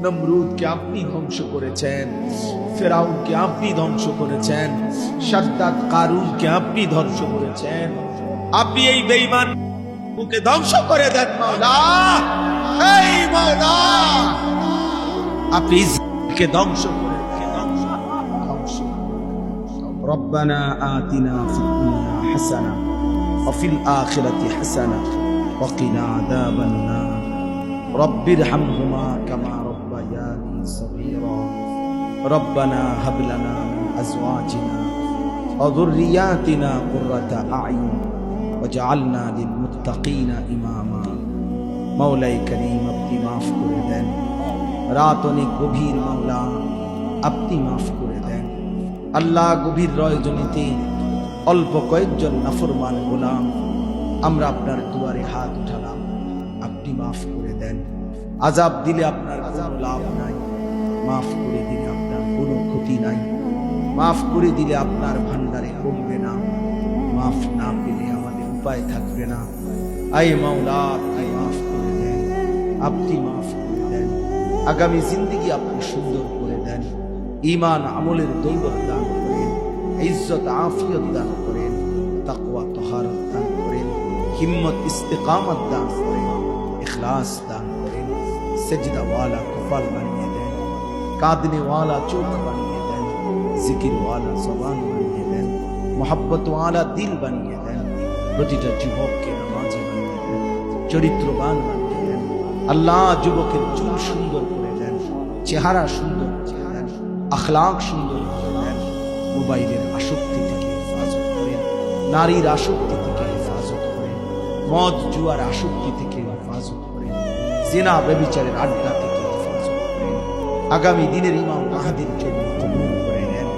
নমরুদকে আপনি ধ্বংস করেছেন, ফেরাউনকে আপনি ধ্বংস করেছেন, শাদ্দাদ কারুনকে আপনি ধ্বংস করেছেন। আপনি এই বেঈমানকে ধ্বংস করে দেন মাওলা। এই মাওলা, আপনি ইসরাঈলকে ধ্বংস করে দেন, ধ্বংস। রব্বানা আতিনা ফিদ দুনিয়া হাসানা ওয়া ফিল আখিরাতি হাসানা ওয়া কিনা আযাবান নার। রব্বিরহামহুমা কামা রব্বায়ানি সগীরা। রব্বানা হাব লানা মিন আজওয়াজিনা ওয়া যুররিয়াতিনা কুররাতা আ'য়ুন ওয়াজআলনা লিল মুত্তাকিনা ইমামা। মাওলাই করিম, আপনি মাফ করে দেন। রাত অনেক গভীর মাওলা, আপনি মাফ করে দেন। আল্লাহ, গভীর রজনীতে অল্প কয়েকজন নাফরমান গোলাম আমরা আপনার দুয়ারে হাত উঠালাম, আপনি মাফ করে দেন। আযাব দিলে আপনার কোনো লাভ নাই, মাফ করে দিলে আপনার কোনো ক্ষতি নাই, মাফ করে দিলে আপনার ভান্ডারে কমবে না, মাফ না পেলে আমাদের উপায় থাকবে না। আয় মাওলা, আপনি মাফ করে দেন, আপনি মাফ করে দেন। আগামী জিন্দেগি আপনি সুন্দর করে দেন। ঈমান আমলের দৌলত দান করেন, ইজ্জত আফিয়ত দান করেন, তাকওয়া তাহারত দান করেন, হিম্মত ইস্তেকামত দান করেন, ইখলাস দান করেন। সেজদা ওয়ালা কপাল বানিয়ে দেন, কাঁদনে ওয়ালা চোখ বানিয়ে দেন, জিকির ওয়ালা জবান বানিয়ে দেন, মোহাব্বত ওয়ালা দিল বানিয়ে দেন। প্রতিটা যুবককে নামাজি বানিয়ে দেন, চরিত্রবান বানিয়ে দেন। আল্লাহ, যুবকের চুল সুন্দর করে দেন, চেহারা সুন্দর করে দেন, আখলাক সুন্দর করে দেন। মোবাইলের আসক্তি থেকে হেফাজত করেন, নারীর আসক্তি থেকে হেফাজত করেন, মদ জুয়ার আসক্তি থেকে হেফাজত করেন, জিনা ব্যভিচারের আড্ডা থেকে হেফাজত করেন। আগামী দিনের ইমাম মাহদীর জন্য কবুল করে নেন।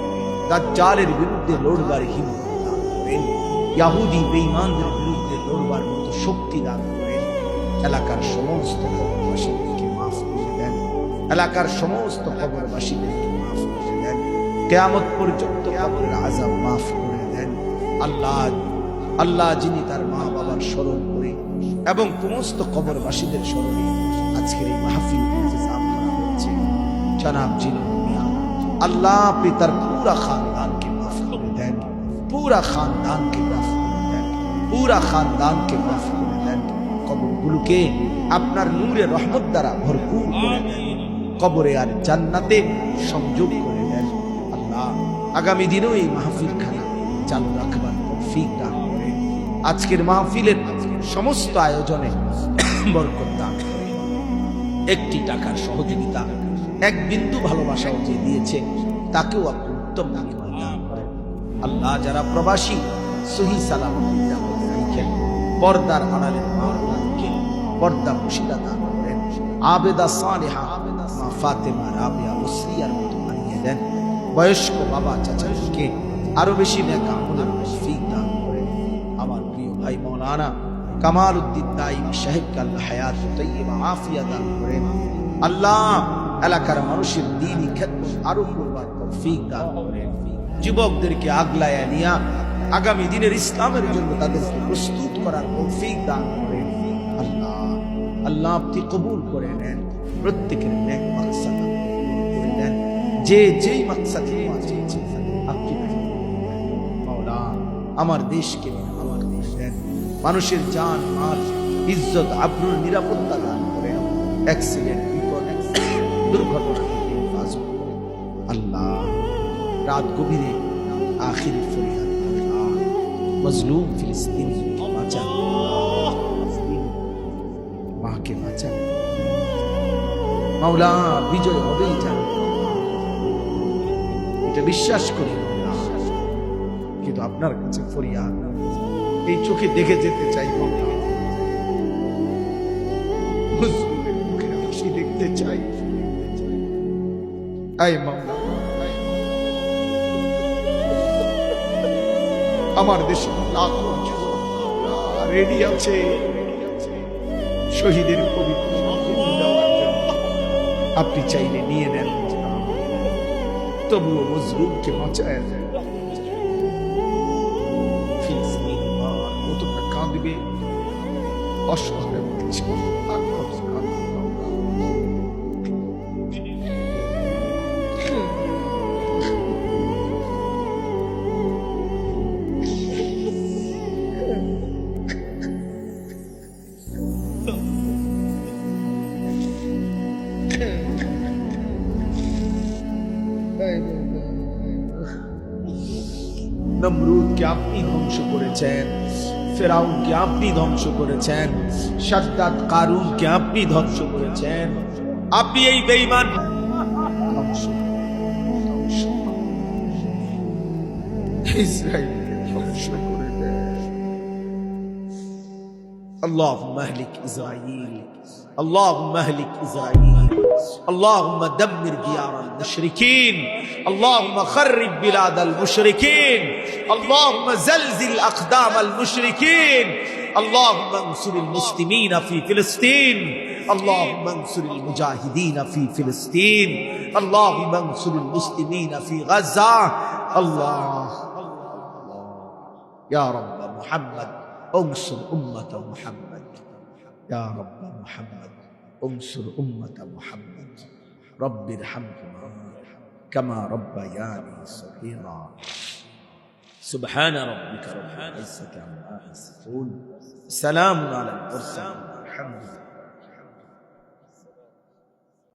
দাজ্জালের বিরুদ্ধে লড়বার হিম্মত দান করেন, ইহুদি বেঈমানদের বিরুদ্ধে লড়বার মতো শক্তি দান করেন। এলাকার সমস্ত কবরবাসীদেরকে মাফ করে দেন, এলাকার সমস্ত কবরবাসীদেরকে মাফ করে দেন। কিয়ামত পর্যন্ত কবরের আযাব মাফ করে দেন। আল্লাহ, আল্লাহ যিনি তার মা বাবার স্মরণ করে এবং সমস্ত কবরবাসীদের স্মরণে আজকের এই মাহফিল ইন্তজাম করা হয়েছে, জনাব জিনু মিয়া, আল্লাহ আপনি তার পুরা খানদানকে মাফ করে দেন, পুরা খানদানকে মাফ করে দেন, পুরা খানদানকে মাফ করে দেন। কবরগুলোকে আপনার নূরে রহমত দ্বারা ভরপুর করে দেন, কবরে আর জান্নাতে সংযোগ করে দেন। আল্লাহ, আগামী দিনেও এই মাহফিল খানা চালু রাখবার তৌফিক দান করেন। আজকের মাহফিলের সমস্ত আয়োজনে বরকত দান করেন। একটি টাকার সহযোগিতা, এক বিন্দু ভালোবাসাও যে দিয়েছে তাকেও আপনি উত্তম বিনিময় দান করেন। আল্লাহ, যারা প্রবাসী সহি সালামত রাখেন, পর্দার আড়ালের মা-বোনকে পর্দা মুশিদা দান করেন। আবেদা সালেহা মা ফাতেমা রাবিয়া মুসলিয়ার মতো বানিয়ে দেন। বয়স্ক বাবা চাচাকে আরো বেশি নেক আমলের তৌফিক দান করেন। আমার প্রিয় ভাই মাওলানা কামাল উদ্দিন দাইমি সাহেবকে আল্লাহ হায়াত তাইয়্যিবা আফিয়া দান করেন। আল্লাহ, এলাকার মানুষের দ্বীনি খেদমত আরো করবার তৌফিক দান করেন। যুবকদেরকে আগলায়া নিয়া আগামী দিনের ইসলামের জন্য তাদেরকে প্রস্তুত করার তৌফিক দান করেন। আল্লাহ, আল্লাহ আপনি কবুল করে নেন। প্রত্যেকের নেক মাকসাদ পূরণ করে দেন। যে যেই মাকসাদ চেয়েছে আপনি মাওলা আমার দেশকে আমার দেশ দেন। মানুষের জান মাল ইজ্জত আবরুর নিরাপত্তা দান করেন। অ্যাক্সিডেন্ট, বিপদ, দুর্ঘটনা থেকে হেফাজত করেন। আল্লাহ, রাত গভীরে আখিরি ফরিয়াদ, আল্লাহ মজলুম ফিলিস্তিনকে বাঁচান, মাকে বাঁচান। মাওলা, বিজয় হবেই জান, এটা বিশ্বাস করি। কিন্তু আপনার কাছে ফরিয়াদ, এই চোখে দেখে যেতে চাই, মুসলিমের মুখের হাসি দেখতে চাই। আয় মাওলা, আমার দেশে লাখো রেডি আছে শহীদের পবিত্র দেওয়ার জন্য। আপনি চাইলে নিয়ে নেন, তবুও মজলুমকে বাঁচায় দেন। ফিলিস্তিন কতটা কাঁদবে, অসহায় নমরুদকে আপনি ধ্বংস করেছেন, ফেরাউনকে আপনি ধ্বংস করেছেন, শাদ্দাদ কারুনকে আপনি ধ্বংস করেছেন। আপনি এই বেঈমান ধ্বংস ইসরায়েলকে ধ্বংস করে দেন। اللهم اهلك إسرائيل، اللهم اهلك إسرائيل، اللهم دمر ديار المشركين، اللهم خرب بلاد المشركين، اللهم زلزل أقدام المشركين، اللهم انصر المسلمين في فلسطين، اللهم انصر المجاهدين في فلسطين، اللهم انصر المسلمين في غزة. الله يا رب محمد انصر أمة محمد، يا رب محمد انصر أمة محمد، رب ارحمهما كما ربياني صغيرا. سبحان ربك رب العزة عما يصفون، سلام على المرسلين، الحمد لله.